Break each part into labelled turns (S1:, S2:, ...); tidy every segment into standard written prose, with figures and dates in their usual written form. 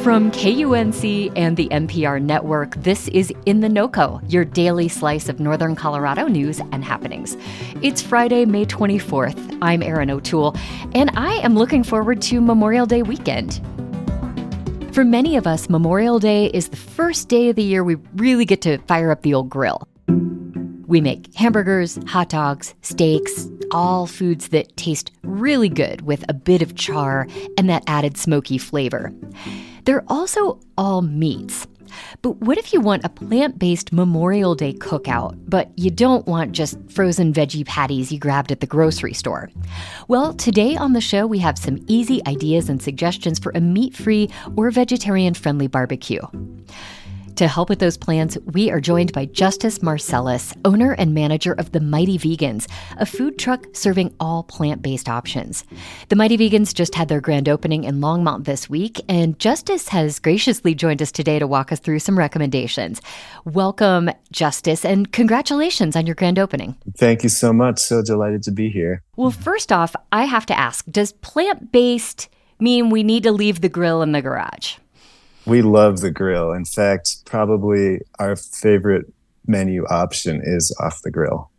S1: From KUNC and the NPR network, this is In the NOCO, your daily slice of Northern Colorado news and happenings. It's Friday, May 24th. I'm Erin O'Toole, and I am looking forward to Memorial Day weekend. For many of us, Memorial Day is the first day of the year we really get to fire up the old grill. We make hamburgers, hot dogs, steaks, all foods that taste really good with a bit of char and that added smoky flavor. They're also all meats. But what if you want a plant-based Memorial Day cookout, but you don't want just frozen veggie patties you grabbed at the grocery store? Well, today on the show, we have some easy ideas and suggestions for a meat-free or vegetarian-friendly barbecue. To help with those plans, we are joined by Justice Marcellus, owner and manager of The Mighty Vegans, a food truck serving all plant-based options. The Mighty Vegans just had their grand opening in Longmont this week, and Justice has graciously joined us today to walk us through some recommendations. Welcome, Justice, and congratulations on your grand opening.
S2: Thank you so much. So delighted to be here.
S1: Well, first off, I have to ask, does plant-based mean we need to leave the grill in the garage?
S2: We love the grill. In fact, probably our favorite menu option is off the grill.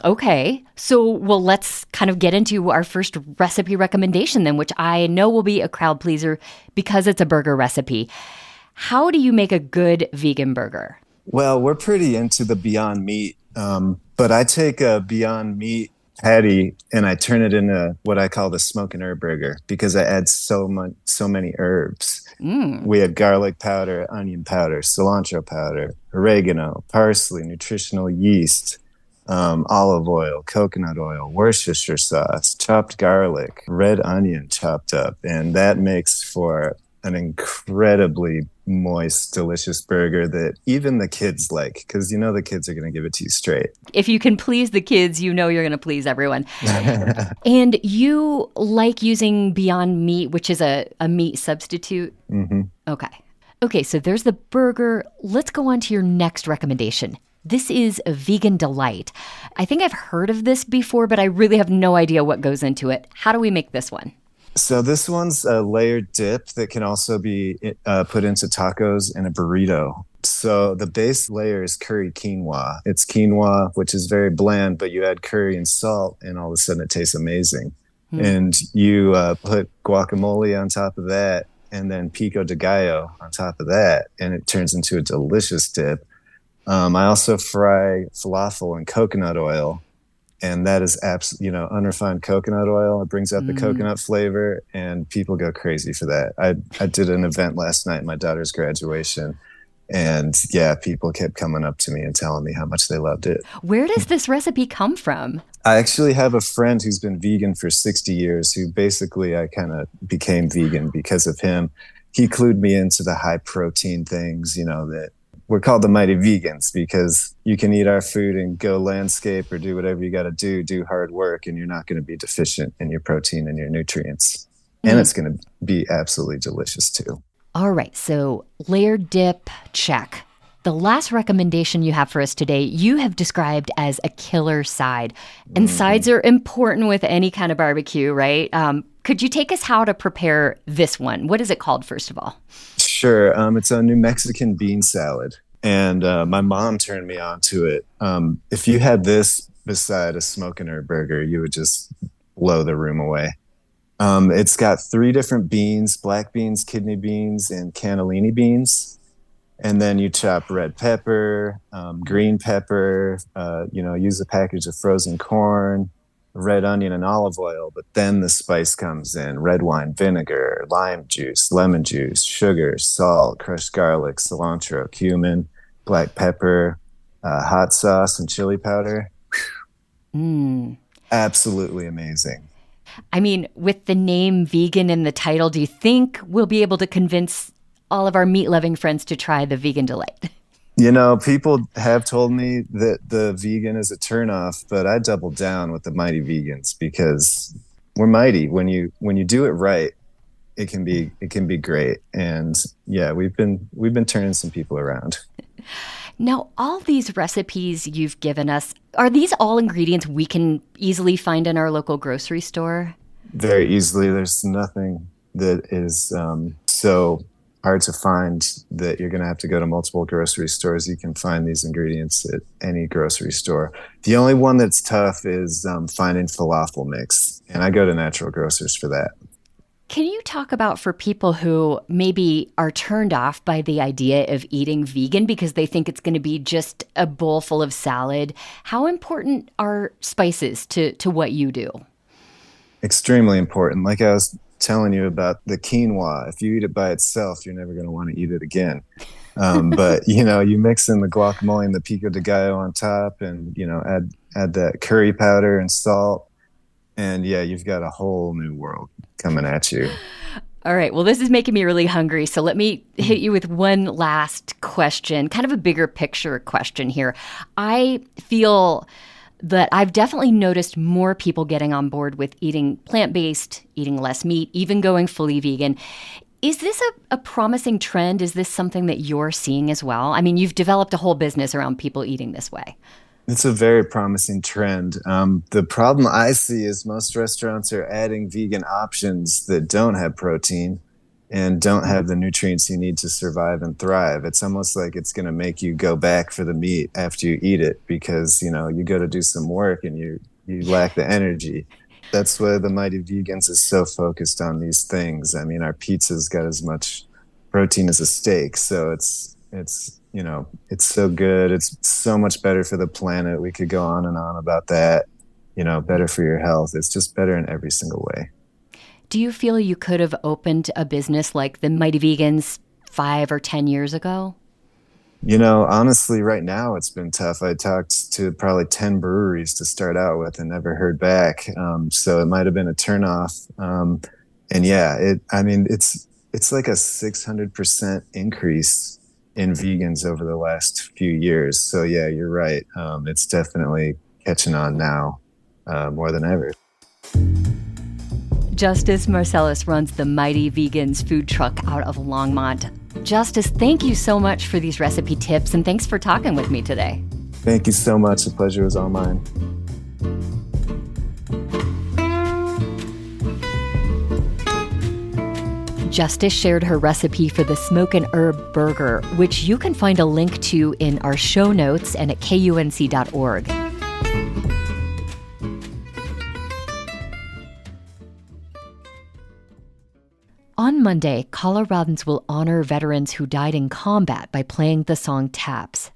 S1: Okay. So, let's kind of get into our first recipe recommendation then, which I know will be a crowd pleaser because it's a burger recipe. How do you make a good vegan burger?
S2: Well, we're pretty into the Beyond Meat, but I take a Beyond Meat patty and I turn it into what I call the smoke and herb burger because I add so many herbs. We had garlic powder, onion powder, cilantro powder, oregano, parsley, nutritional yeast, olive oil, coconut oil, Worcestershire sauce, chopped garlic, red onion chopped up. And that makes for an incredibly moist, delicious burger that even the kids like, because you know the kids are going to give it to you straight.
S1: If you can please the kids, you know you're going to please everyone. And you like using Beyond Meat, which is a meat substitute?
S2: Mm-hmm.
S1: Okay, so there's the burger. Let's go on to your next recommendation. This is a vegan delight. I think I've heard of this before, but I really have no idea what goes into it. How do we make this one?
S2: So this one's a layered dip that can also be put into tacos and a burrito. So the base layer is curry quinoa. It's quinoa, which is very bland, but you add curry and salt, and all of a sudden it tastes amazing. And you put guacamole on top of that, and then pico de gallo on top of that, and it turns into a delicious dip. I also fry falafel in coconut oil. And that is unrefined coconut oil. It brings out the coconut flavor, and people go crazy for that. I did an event last night at my daughter's graduation, and people kept coming up to me and telling me how much they loved it.
S1: Where does this recipe come from?
S2: I actually have a friend who's been vegan for 60 years, who basically I kind of became vegan because of him. He clued me into the high protein things, that we're called the Mighty Vegans because you can eat our food and go landscape or do whatever you got to do hard work, and you're not going to be deficient in your protein and your nutrients. And it's going to be absolutely delicious too.
S1: All right, so layered dip, check. The last recommendation you have for us today, you have described as a killer side. And sides are important with any kind of barbecue, right? Could you take us how to prepare this one? What is it called, first of all?
S2: Sure. It's a New Mexican bean salad. And my mom turned me on to it. If you had this beside a smoke and herb burger, you would just blow the room away. It's got 3 different beans: black beans, kidney beans, and cannellini beans. And then you chop red pepper, green pepper, use a package of frozen corn, red onion, and olive oil. But then the spice comes in: red wine vinegar, lime juice, lemon juice, sugar, salt, crushed garlic, cilantro, cumin, black pepper, hot sauce, and chili powder. Absolutely amazing.
S1: I mean, with the name vegan in the title, do you think we'll be able to convince all of our meat-loving friends to try the vegan delight?
S2: People have told me that the vegan is a turnoff, but I double down with the Mighty Vegans because we're mighty. When you do it right, it can be great. And we've been turning some people around.
S1: Now, all these recipes you've given us, are these all ingredients we can easily find in our local grocery store?
S2: Very easily. There's nothing that is so hard to find, that you're going to have to go to multiple grocery stores. You can find these ingredients at any grocery store. The only one that's tough is finding falafel mix, and I go to natural grocers for that.
S1: Can you talk about, for people who maybe are turned off by the idea of eating vegan because they think it's going to be just a bowl full of salad, how important are spices to what you do?
S2: Extremely important. Like I was telling you about the quinoa, if you eat it by itself, you're never going to want to eat it again. But, you mix in the guacamole and the pico de gallo on top, and, add that curry powder and salt. And yeah, you've got a whole new world coming at you.
S1: All right. Well, this is making me really hungry. So let me hit you with one last question, kind of a bigger picture question here. I feel that I've definitely noticed more people getting on board with eating plant-based, eating less meat, even going fully vegan. Is this a promising trend? Is this something that you're seeing as well? I mean, you've developed a whole business around people eating this way.
S2: It's a very promising trend. The problem I see is most restaurants are adding vegan options that don't have protein and don't have the nutrients you need to survive and thrive. It's almost like it's going to make you go back for the meat after you eat it because, you go to do some work and you lack the energy. That's why the Mighty Vegans is so focused on these things. I mean, our pizza's got as much protein as a steak, so it's so good. It's so much better for the planet. We could go on and on about that. Better for your health. It's just better in every single way.
S1: Do you feel you could have opened a business like the Mighty Vegans 5 or 10 years ago?
S2: Honestly, right now it's been tough. I talked to probably 10 breweries to start out with and never heard back. So it might have been a turnoff. And yeah, it's like a 600% increase in vegans over the last few years. So yeah, you're right. It's definitely catching on now more than ever.
S1: Justice Marcellus runs the Mighty Vegans food truck out of Longmont. Justice, thank you so much for these recipe tips, and thanks for talking with me today.
S2: Thank you so much. The pleasure was all mine.
S1: Justice shared her recipe for the smoke and herb burger, which you can find a link to in our show notes and at kunc.org. On Monday, Coloradans will honor veterans who died in combat by playing the song Taps.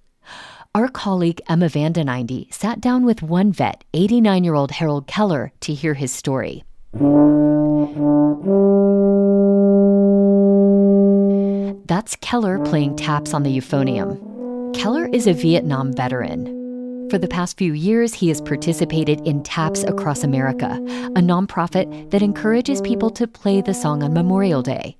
S1: Our colleague Emma Vandeneindy sat down with one vet, 89-year-old Harold Keller, to hear his story. That's Keller playing taps on the euphonium. Keller is a Vietnam veteran. For the past few years, he has participated in Taps Across America, a nonprofit that encourages people to play the song on Memorial Day.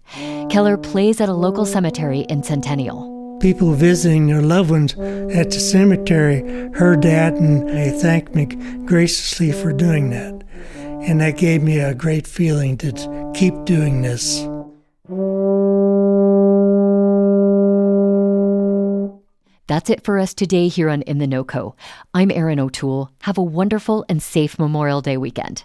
S1: Keller plays at a local cemetery in Centennial.
S3: People visiting their loved ones at the cemetery heard that, and they thanked me graciously for doing that. And that gave me a great feeling to keep doing this.
S1: That's it for us today here on In the NOCO. I'm Erin O'Toole. Have a wonderful and safe Memorial Day weekend.